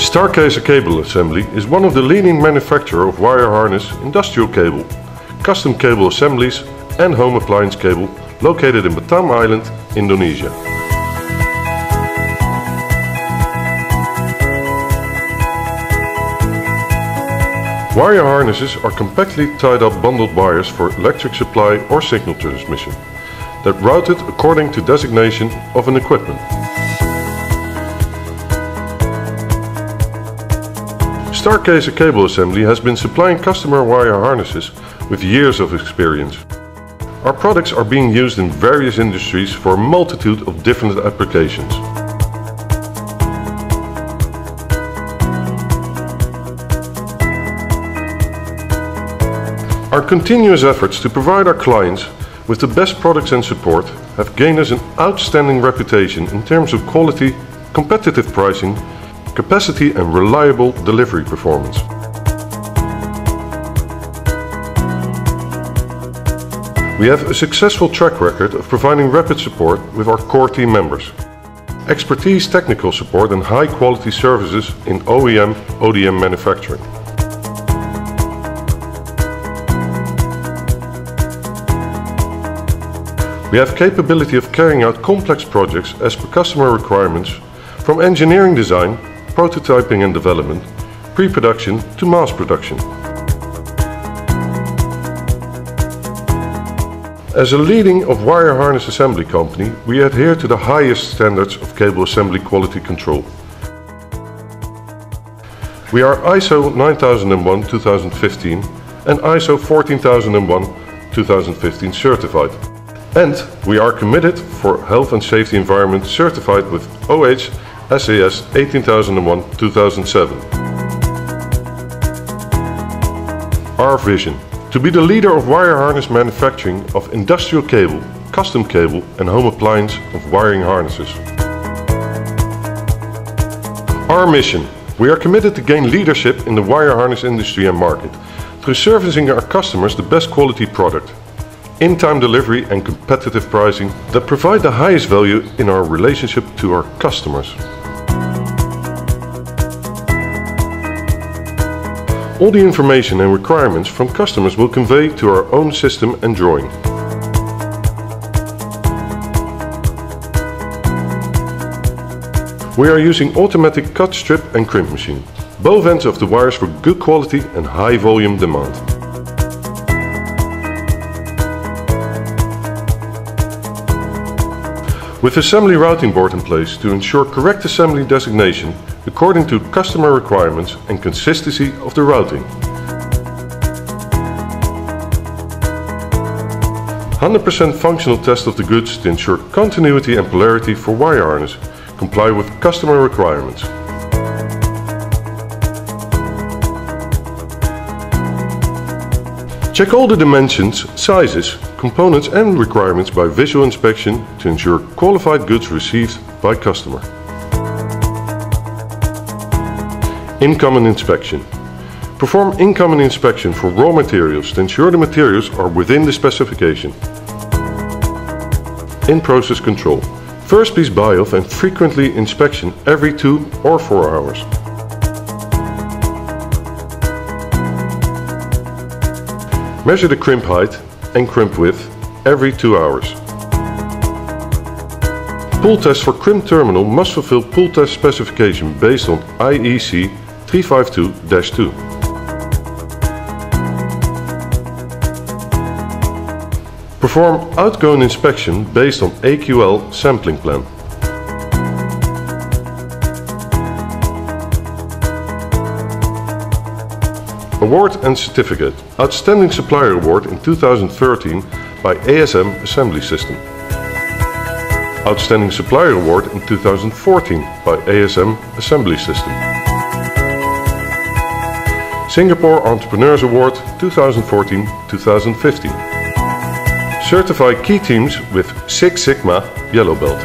Karya Cable Assembly is one of the leading manufacturers of wire harness, industrial cable, custom cable assemblies and home appliance cable located in Batam Island, Indonesia. Wire harnesses are compactly tied up bundled wires for electric supply or signal transmission that routed according to designation of an equipment. Karya Cable Assembly has been supplying customer wire harnesses with years of experience. Our products are being used in various industries for a multitude of different applications. Our continuous efforts to provide our clients with the best products and support have gained us an outstanding reputation in terms of quality, competitive pricing, capacity and reliable delivery performance. We have a successful track record of providing rapid support with our core team members, expertise, technical support and high quality services in OEM/ODM manufacturing. We have capability of carrying out complex projects as per customer requirements, from engineering design, prototyping and development, pre-production to mass production. As a leading of wire harness assembly company, we adhere to the highest standards of cable assembly quality control. We are ISO 9001-2015 and ISO 14001-2015 certified. And we are committed for health and safety environment certified with OH SAS 18001-2007. Our vision: to be the leader of wire harness manufacturing of industrial cable, custom cable and home appliance of wiring harnesses. Our mission: we are committed to gain leadership in the wire harness industry and market through servicing our customers the best quality product, in-time delivery and competitive pricing that provide the highest value in our relationship to our customers. All the information and requirements from customers will convey to our own system and drawing. We are using automatic cut, strip and crimp machine, both ends of the wires for good quality and high volume demand. With assembly routing board in place to ensure correct assembly designation according to customer requirements and consistency of the routing. 100% functional test of the goods to ensure continuity and polarity for wire harness, comply with customer requirements. Check all the dimensions, sizes, components and requirements by visual inspection to ensure qualified goods received by customer. Incoming inspection. Perform incoming inspection for raw materials to ensure the materials are within the specification. In-process control. First piece buy-off and frequently inspection every 2 or 4 hours. Measure the crimp height and crimp width every 2 hours. Pull test for crimp terminal must fulfill pull test specification based on IEC 352-2. Perform outgoing inspection based on AQL sampling plan. Award and certificate. Outstanding Supplier Award in 2013 by ASM Assembly System. Outstanding Supplier Award in 2014 by ASM Assembly System. Singapore Entrepreneurs Award 2014-2015. Certified key teams with Six Sigma Yellow Belt.